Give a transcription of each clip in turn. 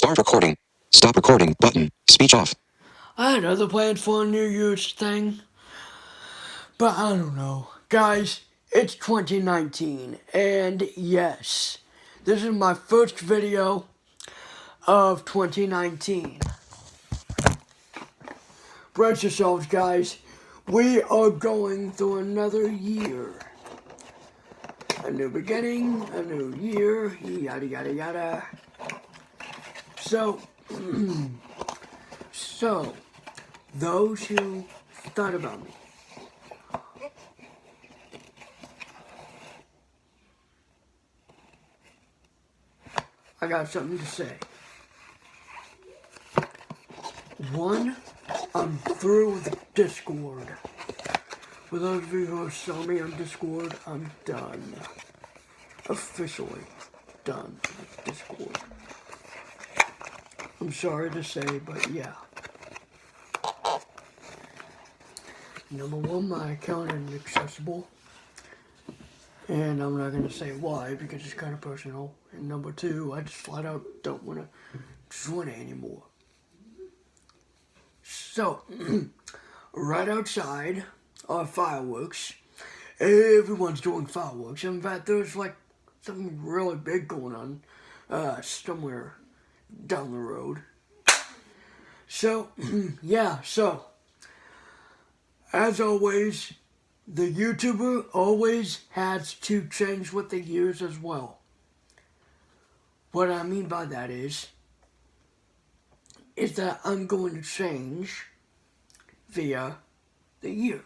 Start recording. Stop recording button. Speech off. I had other plans for a New Year's thing, but I don't know. Guys, it's 2019, and yes, this is my first video of 2019. Brace yourselves, guys. We are going through another year. A new beginning, a new year, yada yada yada. So, those who thought about me, I got something to say. One, I'm through with Discord. For those of you who saw me on Discord, I'm done. Officially done with Discord. I'm sorry to say, but yeah. Number one, my account isn't accessible. And I'm not going to say why, because it's kind of personal. And number two, I just flat out don't want to join it anymore. So, right outside are fireworks. Everyone's doing fireworks. In fact, there's like something really big going on somewhere down the road. So, yeah, so, as always, the YouTuber always has to change what they use as well. What I mean by that is that I'm going to change via the year.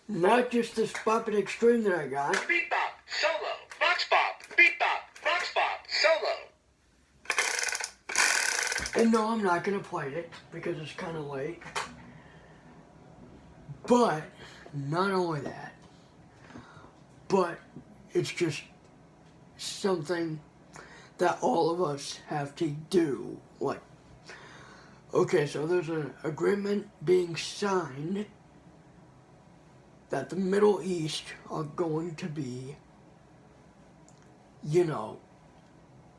Not just this Bop It Extreme that I got. Beat Bop, solo, Vox Bop, Beat Bop, Vox Bop, solo. And no, I'm not going to play it because it's kind of late. But, not only that, but it's just something that all of us have to do. Like, okay, so there's an agreement being signed that the Middle East are going to be, you know,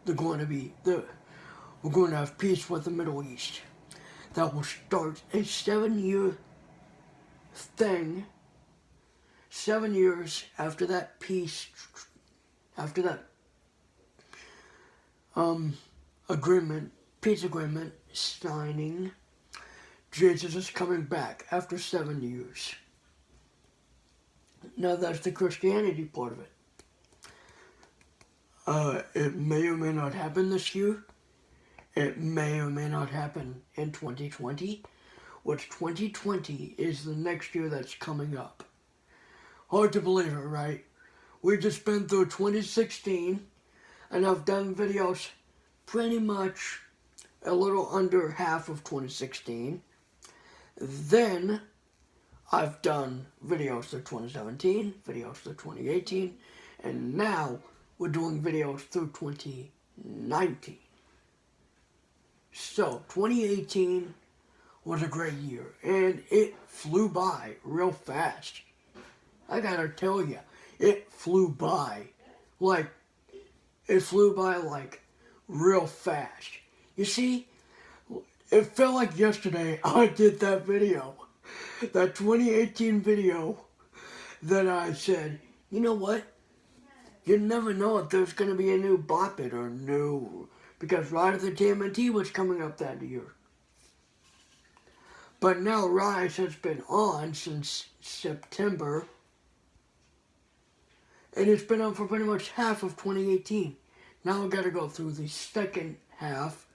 we're going to have peace with the Middle East. That will start a 7-year thing. 7 years after that peace, after that peace agreement signing, Jesus is coming back after 7 years. Now that's the Christianity part of it. It may or may not happen this year. It may or may not happen in 2020. What's 2020 is the next year that's coming up. Hard to believe it, right? We just been through 2016, and I've done videos pretty much a little under half of 2016. Then I've done videos through 2017, videos through 2018, and now we're doing videos through 2019. So, 2018 was a great year, and it flew by real fast. I gotta tell you, it flew by. Like, it flew by like real fast. You see, it felt like yesterday I did that video. That 2018 video that I said, you know what? You never know if there's going to be a new Bop It or new, because Rise of the TMNT was coming up that year. But now Rise has been on since September, and it's been on for pretty much half of 2018. Now I've got to go through the second half.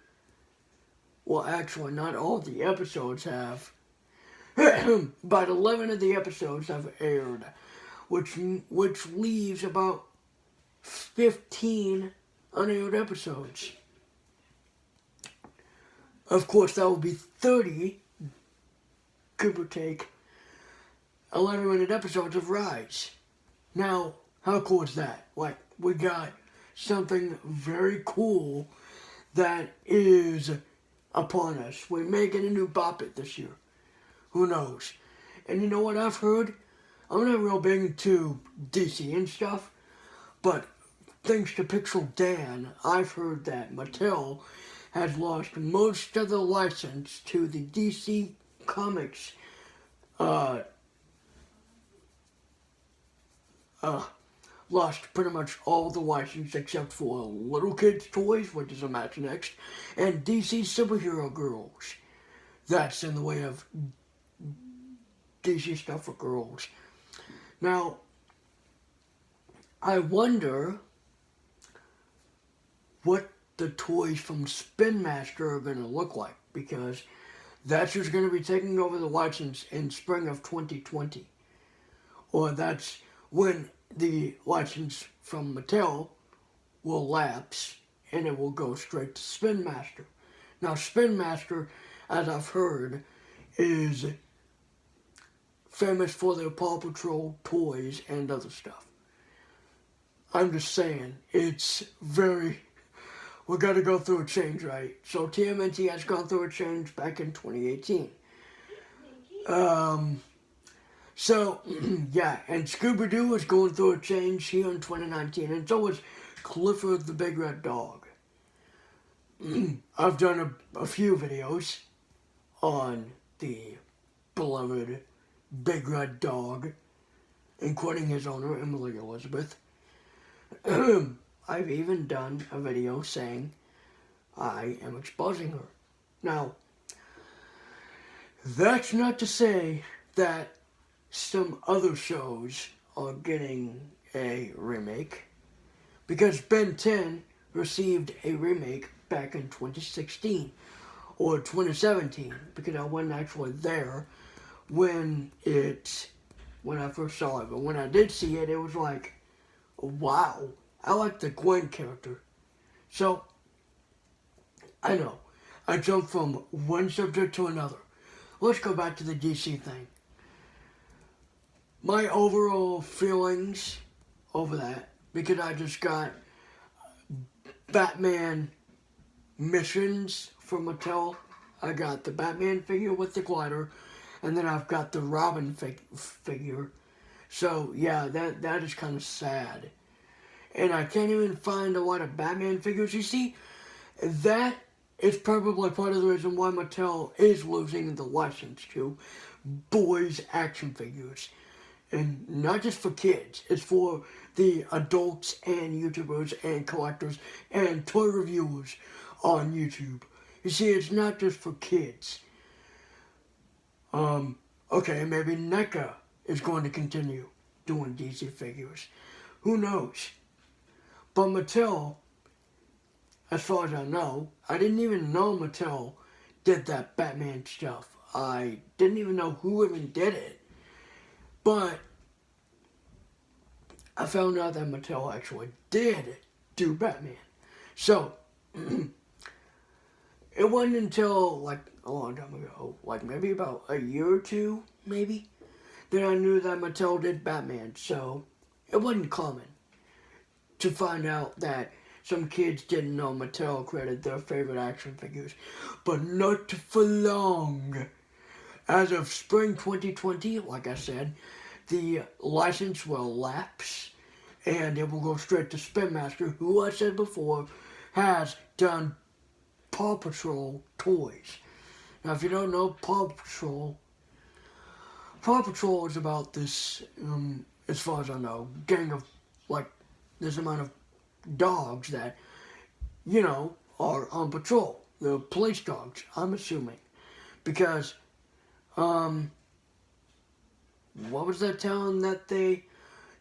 Well, actually, not all the episodes have. About 11 of the episodes have aired, which leaves about 15 unaired episodes. Of course, that will be 30, give or take, 11-minute episodes of Rise. Now, how cool is that? Like, we got something very cool that is upon us. We may get a new Bop It this year. Who knows? And you know what I've heard? I'm not real big into DC and stuff, but thanks to Pixel Dan, I've heard that Mattel has lost most of the license to the DC Comics lost pretty much all the license except for Little Kids Toys, which is Imaginext, and DC Superhero Girls. That's in the way of DC stuff for girls. Now, I wonder what the toys from Spin Master are going to look like, because that's who's going to be taking over the license in spring of 2020. Or that's when the license from Mattel will lapse and it will go straight to Spin Master. Now, Spin Master, as I've heard, is famous for their Paw Patrol toys and other stuff. I'm just saying, it's very... we got to go through a change, right? So TMNT has gone through a change back in 2018. So, yeah, and Scooby-Doo is going through a change here in 2019, and so is Clifford the Big Red Dog. I've done a few videos on the beloved Big Red Dog, including his owner, Emily Elizabeth. I've even done a video saying I am exposing her. Now, that's not to say that some other shows are getting a remake, because Ben 10 received a remake back in 2016 or 2017, because I wasn't actually there when I first saw it. But when I did see it, it was like, wow, I like the Gwen character. So, I know, I jumped from one subject to another. Let's go back to the DC thing. My overall feelings over that, because I just got Batman missions from Mattel. I got the Batman figure with the glider, and then I've got the Robin figure. So, yeah, that is kind of sad. And I can't even find a lot of Batman figures. You see, that is probably part of the reason why Mattel is losing the license to boys' action figures. And not just for kids, it's for the adults and YouTubers and collectors and toy reviewers on YouTube. You see, it's not just for kids. Okay, maybe NECA is going to continue doing DC figures. Who knows? But Mattel, as far as I know, I didn't even know Mattel did that Batman stuff. I didn't even know who even did it. But I found out that Mattel actually did do Batman. So, it wasn't until like a long time ago, like maybe about a year or two, maybe, that I knew that Mattel did Batman. So, it wasn't common to find out that some kids didn't know Mattel created their favorite action figures. But not for long. As of spring 2020, like I said, the license will lapse and it will go straight to Spin Master, who I said before has done Paw Patrol toys. Now, if you don't know Paw Patrol is about this, as far as I know, gang of like this amount of dogs that, you know, are on patrol. They're police dogs, I'm assuming. Because, what was that town that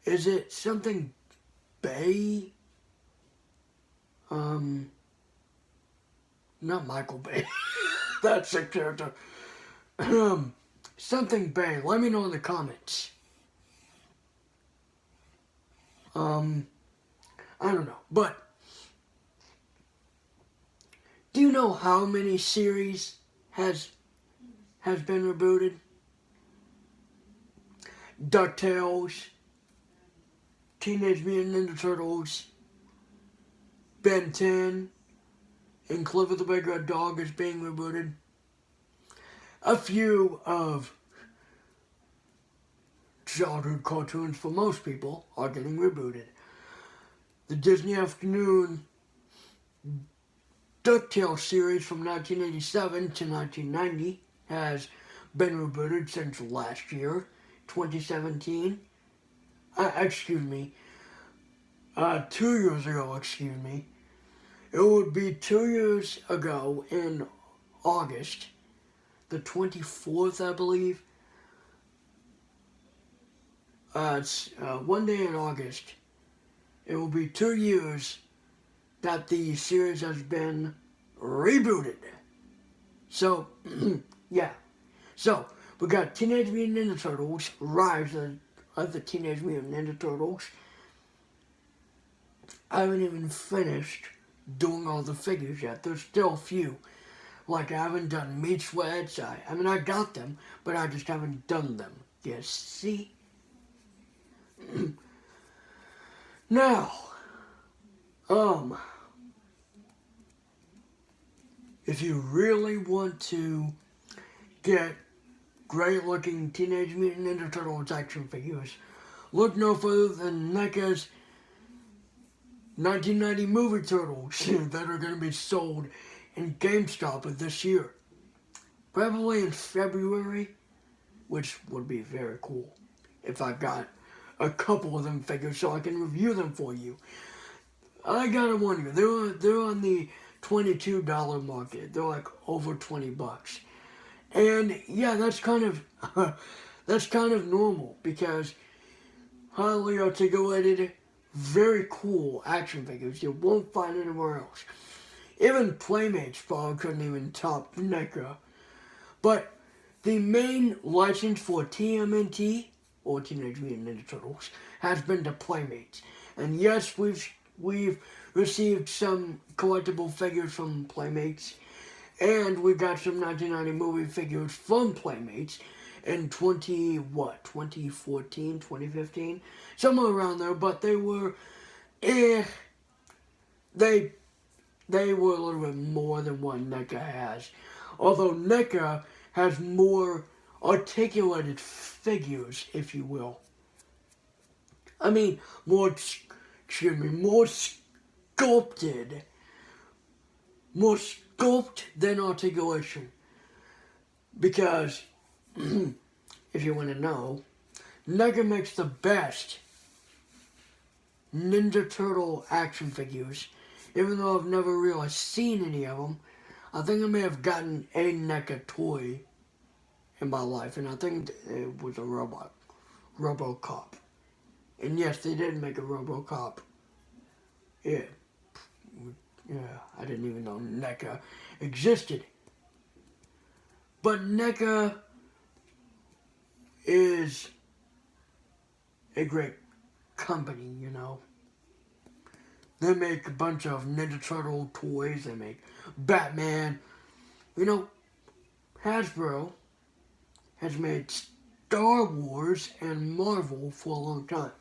is it something Bay? Not Michael Bay. That's a character. Something Bay. Let me know in the comments. I don't know. But, do you know how many series has been rebooted? DuckTales, Teenage Mutant Ninja Turtles, Ben 10, and Clifford the Big Red Dog is being rebooted. A few of childhood cartoons for most people are getting rebooted. The Disney Afternoon DuckTales series from 1987 to 1990 has been rebooted since last year, 2017. Excuse me. 2 years ago, excuse me. It would be 2 years ago in August, the 24th, I believe. It's one day in August. It will be 2 years that the series has been rebooted. So, yeah. So, we got Teenage Mutant Ninja Turtles, Rise of the Teenage Mutant Ninja Turtles. I haven't even finished doing all the figures yet. There's still a few. Like, I haven't done Meat Sweats. I mean, I got them, but I just haven't done them. You see? Now, if you really want to get great looking Teenage Mutant Ninja Turtles action figures, look no further than NECA's 1990 movie Turtles that are going to be sold in GameStop this year. Probably in February, which would be very cool if I got a couple of them figures so I can review them for you. I gotta wonder, they're on the $22 market. They're like over $20. And yeah, that's kind of normal because highly articulated, very cool action figures you won't find anywhere else. Even Playmates probably couldn't even top NECA. But the main license for TMNT, or Teenage Mutant Ninja Turtles, has been to Playmates. And yes, we've received some collectible figures from Playmates, and we got some 1990 movie figures from Playmates in 2014, 2015, somewhere around there. But they were, they were a little bit more than what NECA has. Although NECA has more articulated figures, if you will. I mean, more sculpted. More sculpt than articulation. Because, if you want to know, NECA makes the best Ninja Turtle action figures. Even though I've never really seen any of them, I think I may have gotten a NECA toy in my life, and I think it was a robot, RoboCop. And yes, they did make a RoboCop. Yeah, I didn't even know NECA existed. But NECA is a great company, you know. They make a bunch of Ninja Turtle toys. They make Batman. You know, Hasbro has made Star Wars and Marvel for a long time.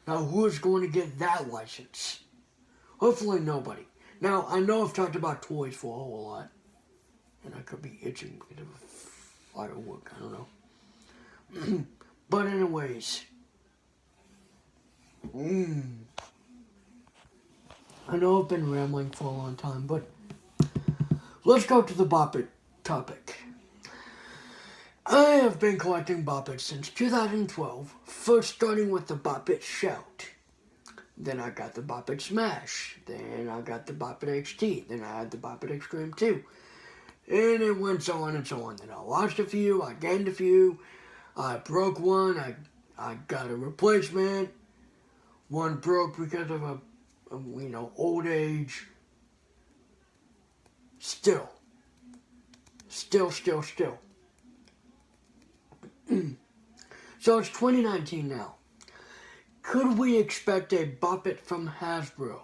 Now, who is going to get that license? Hopefully nobody. Now, I know I've talked about toys for a whole lot. And I could be itching because of firework. I don't know. But anyways. I know I've been rambling for a long time, but let's go to the Bop It topic. I have been collecting Bop It since 2012, first starting with the Bop It Shout. Then I got the Bop It Smash. Then I got the Bop It XT. Then I had the Bop It Extreme 2. And it went so on and so on. Then I lost a few, I gained a few, I broke one, I got a replacement. One broke because of a old age. Still. So it's 2019 now. Could we expect a Bop It from Hasbro?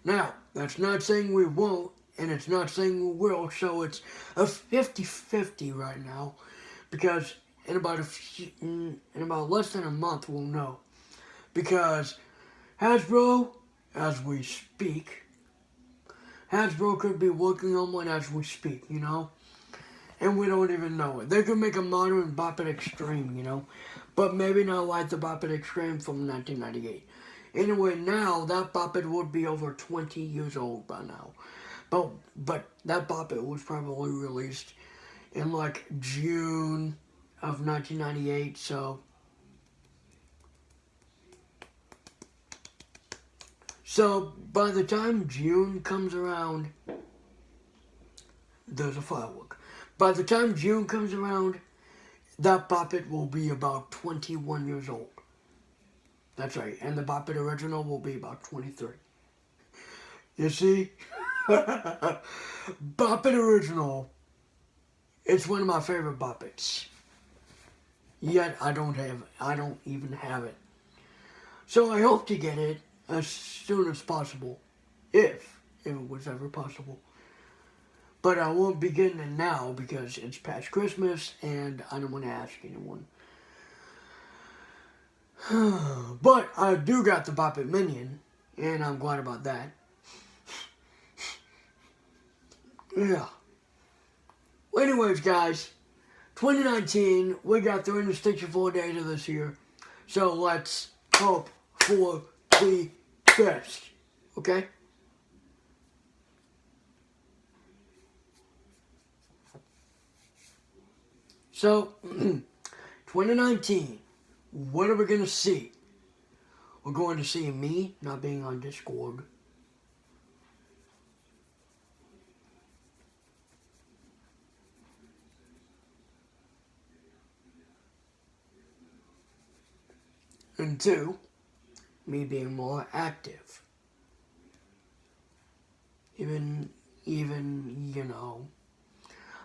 Now, that's not saying we won't, and it's not saying we will, so it's a 50-50 right now, because in about less than a month we'll know. Because Hasbro, as we speak, Hasbro could be working on one as we speak, you know? And we don't even know it. They could make a modern Bop It Extreme, you know? But maybe not like the Bop It Extreme from 1998. Anyway, now that Bop It would be over 20 years old by now. But that Bop It was probably released in like June of 1998. So by the time June comes around, there's a firework. By the time June comes around, that Bop It will be about 21 years old. That's right, and the Bop It original will be about 23. You see? Bop It original. It's one of my favorite Bop Its. Yet I don't even have it. So I hope to get it as soon as possible. If it was ever possible. But I won't be getting it now because it's past Christmas and I don't want to ask anyone. But I do got the Bop It Minion, and I'm glad about that. Yeah. Well, anyways, guys, 2019, we got 364 days of this year. So let's hope for the best. Okay? So, 2019, what are we going to see? We're going to see me not being on Discord. And 2, me being more active. Even, you know,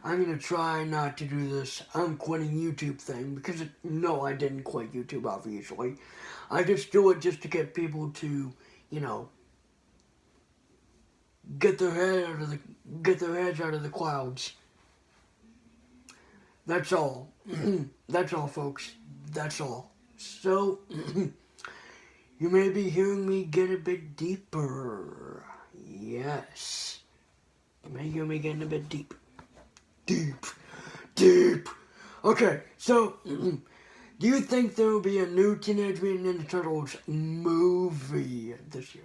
I'm going to try not to do this I'm quitting YouTube thing because, no, I didn't quit YouTube, obviously. I just do it just to get people to, you know, get their heads out of the clouds. That's all. That's all, folks. That's all. So, you may be hearing me get a bit deeper. Yes. You may hear me getting a bit deep. Deep. Okay, so, do you think there will be a new Teenage Mutant Ninja Turtles movie this year?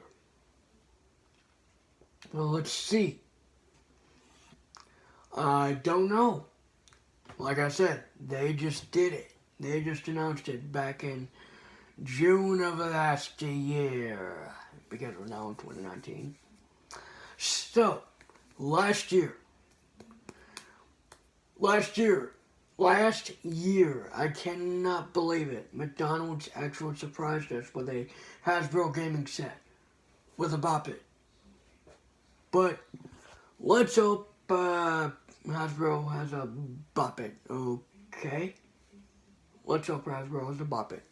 Well, let's see. I don't know. Like I said, they just did it. They just announced it back in June of last year. Because we're now in 2019. So, last year, I cannot believe it, McDonald's actually surprised us with a Hasbro gaming set with a Bop It. But let's hope Hasbro has a Bop It, okay? Let's hope Hasbro has a Bop It.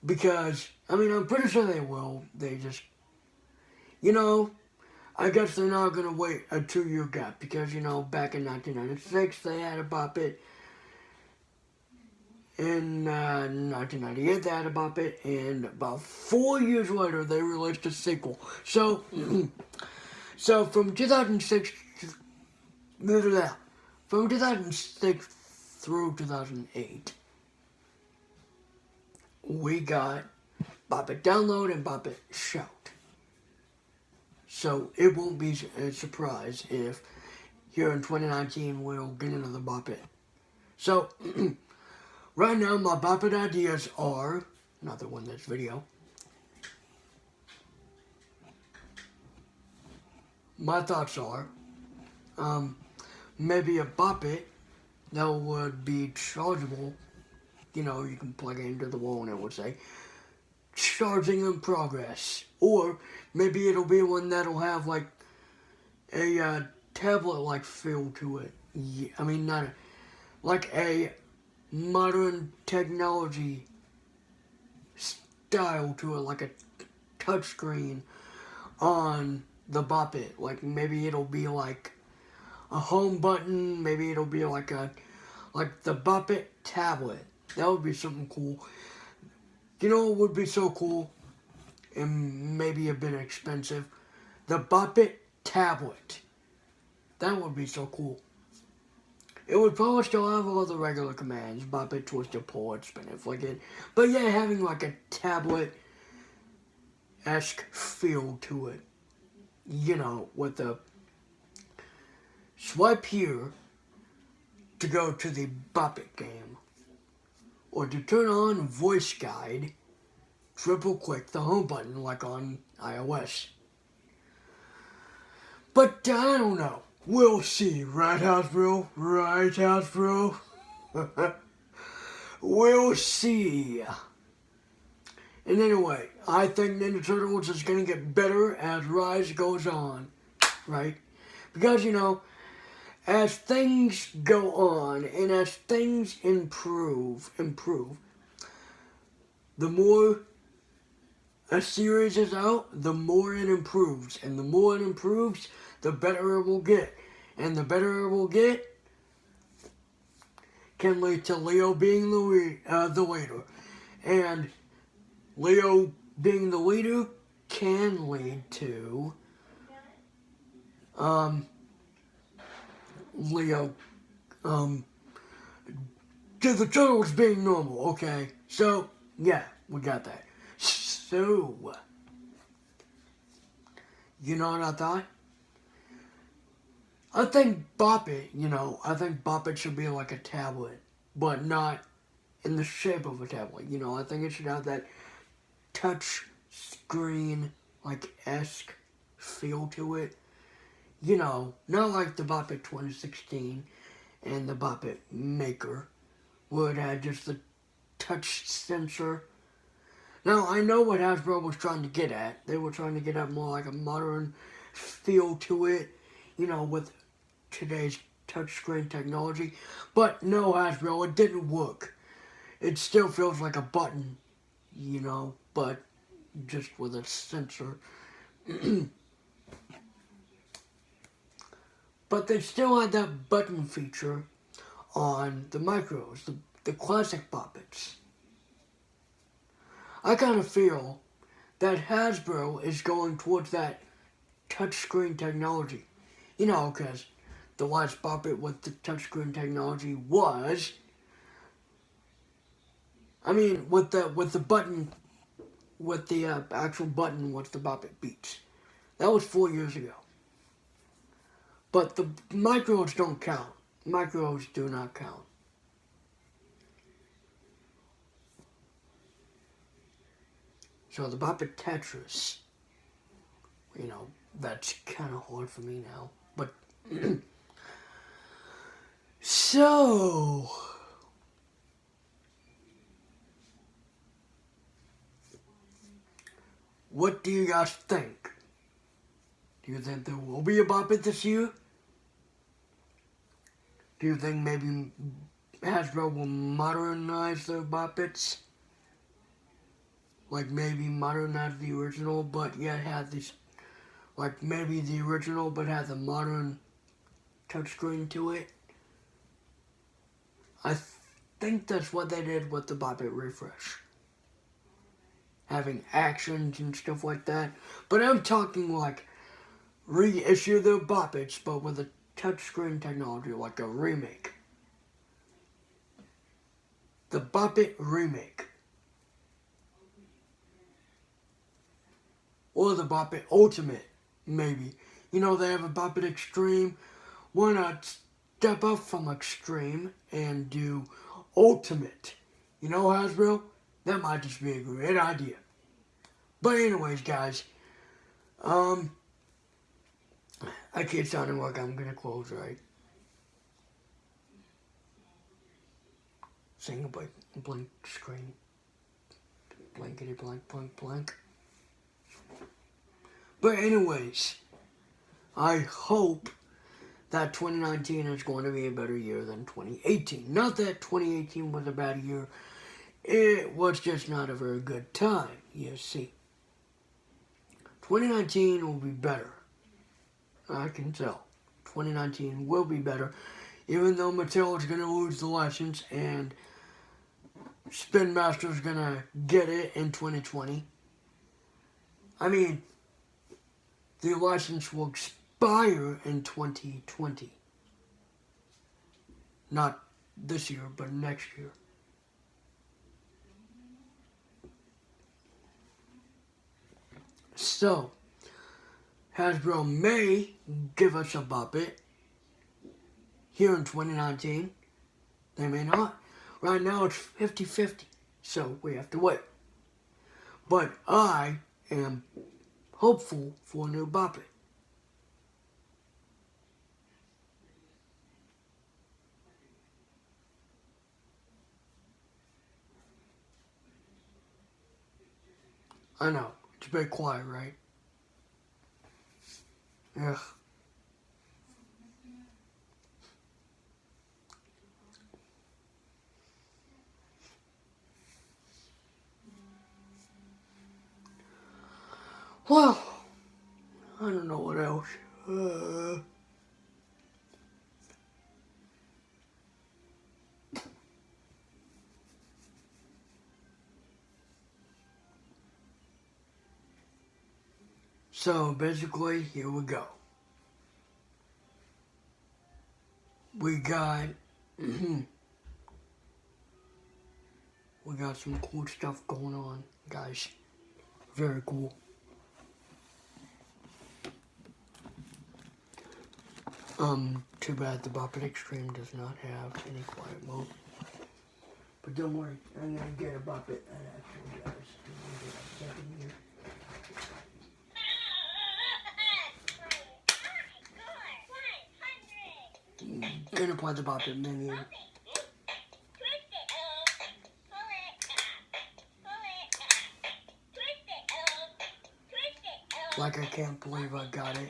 Because, I mean, I'm pretty sure they will. They just, you know, I guess they're not going to wait a 2-year gap because, you know, back in 1996 they had a Bop It. In 1998 they had a Bop It. And about 4 years later they released a sequel. So, from 2006 through 2008, we got Bop It Download and Bop It Shout. So it won't be a surprise if here in 2019 we'll get another Bop It. So right now my Bop It ideas are, not the one that's video, my thoughts are, maybe a Bop It that would be chargeable. You know, you can plug it into the wall and it would say, charging in progress. Or maybe it'll be one that'll have like a tablet-like feel to it. Yeah, I mean, not like a modern technology style to it, like a touchscreen on the Bop It. Like maybe it'll be like a home button. Maybe it'll be like the Bop It tablet. That would be something cool. You know what would be so cool and maybe a bit expensive? The Bop It tablet. That would be so cool. It would probably still have all the regular commands. Bop It, twist it, pull it, spin it, flick it. But yeah, having like a tablet-esque feel to it. with the swipe here to go to the Bop It game. Or to turn on voice guide, triple click the home button like on iOS. But I don't know. We'll see, right, Hasbro? Right, Hasbro? We'll see. And anyway, I think Ninja Turtles is going to get better as Rise goes on, right? Because, as things go on and as things improve, the more a series is out, the more it improves. And the more it improves, the better it will get. And the better it will get can lead to Leo being the leader. And Leo being the leader can lead to Leo to the Turtles being normal, okay? So, yeah, we got that. So, you know what I thought? I think Bop It, I think Bop It should be like a tablet, but not in the shape of a tablet. I think it should have that touch screen, like, esque feel to it. Not like the Bop It 2016 and the Bop It Maker, where it had just the touch sensor. Now, I know what Hasbro was trying to get at. They were trying to get at more like a modern feel to it, with today's touchscreen technology. But no, Hasbro, it didn't work. It still feels like a button, but just with a sensor. But they still had that button feature on the micros, the classic Bop Its. I kind of feel that Hasbro is going towards that touchscreen technology. Because the last Bop It with the touchscreen technology was, with the button, with the actual button with the Bop It Beats. That was 4 years ago. But the micros don't count. Micros do not count. So the Bop It Tetris, that's kind of hard for me now. But, so, what do you guys think? Do you think there will be a Bop It this year? Do you think maybe Hasbro will modernize their Bop Its? Like maybe modernize the original, but yet have this, like maybe the original, but have the modern touchscreen to it? I think that's what they did with the Bop It Refresh. Having actions and stuff like that. But I'm talking like reissue the Bop Its, but with a touchscreen technology, like a remake. The Bop It Remake. Or the Bop It Ultimate, maybe. They have a Bop It Extreme. Why not step up from Extreme and do Ultimate? Hasbro? That might just be a great idea. But anyways, guys, I keep sounding like I'm gonna close, right? Sing a blank screen. Blankety blank, blank, blank. But anyways, I hope that 2019 is going to be a better year than 2018. Not that 2018 was a bad year. It was just not a very good time, you see. 2019 will be better. I can tell. 2019 will be better. Even though Mattel is going to lose the license and Spin Master is going to get it in 2020. The license will expire in 2020. Not this year, but next year. So, Hasbro may give us a Bop It here in 2019. They may not. Right now it's 50-50, so we have to wait. But I am hopeful for a new Bop It. I know, it's very quiet, right? Ugh. Well, I don't know what else. So basically, here we go. We got we got some cool stuff going on, guys. Very cool. Too bad the Bop It Extreme does not have any quiet mode. But don't worry, I'm gonna get a Bop It that actually does. Give me a second here. Gonna play the Bop It menu. Like I can't believe I got it.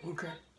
Okay.